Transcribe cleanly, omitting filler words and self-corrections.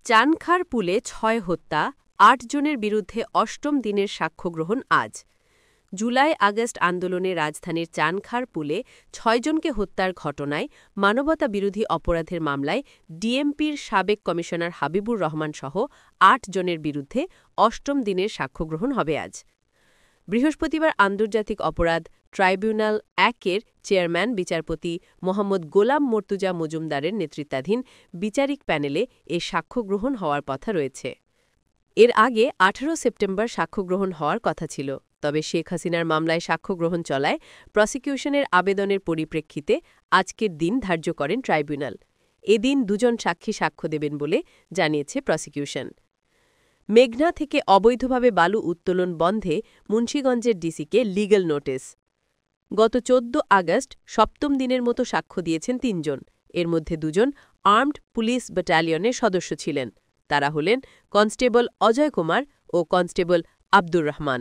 চানখার পুলে ৬ হত্যা, ৮ জনের বিরুদ্ধে অষ্টম দিনের সাক্ষ্যগ্রহণ আজ। জুলাই-আগস্ট আন্দোলনে রাজধানীর চানখার পুলে ৬ জনকে হত্যার ঘটনায় মানবতাবিরোধী অপরাধের মামলায় ডিএমপির সাবেক কমিশনার হাবিবুর রহমানসহ ৮ জনের বিরুদ্ধে অষ্টম দিনের সাক্ষ্যগ্রহণ হবে আজ। বৃহস্পতিবার আন্তর্জাতিক অপরাধ ট্রাইব্যুনাল ১-এর চেয়ারম্যান বিচারপতি মোহাম্মদ গোলাম মর্তুজা মজুমদারের নেতৃত্বাধীন বিচারিক প্যানেলে এ সাক্ষ্যগ্রহণ হওয়ার কথা রয়েছে। এর আগে ১৮ সেপ্টেম্বর সাক্ষ্যগ্রহণ হওয়ার কথা ছিল, তবে শেখ হাসিনার মামলায় সাক্ষ্যগ্রহণ চলায় প্রসিকিউশনের আবেদনের পরিপ্রেক্ষিতে আজকের দিন ধার্য করেন ট্রাইব্যুনাল। এদিন দুজন সাক্ষী সাক্ষ্য দেবেন বলে জানিয়েছে প্রসিকিউশন। মেঘনা থেকে অবৈধভাবে বালু উত্তোলন বন্ধে মুন্সিগঞ্জের ডিসিকে লিগ্যাল নোটিস। গত ১৪ আগস্ট সপ্তম দিনের মতো সাক্ষ্য দিয়েছেন ৩ জন। এর মধ্যে ২ জন আর্মড পুলিশ ব্যাটালিয়নের সদস্য ছিলেন। তারা হলেন কনস্টেবল অজয় কুমার ও কনস্টেবল আব্দুর রহমান।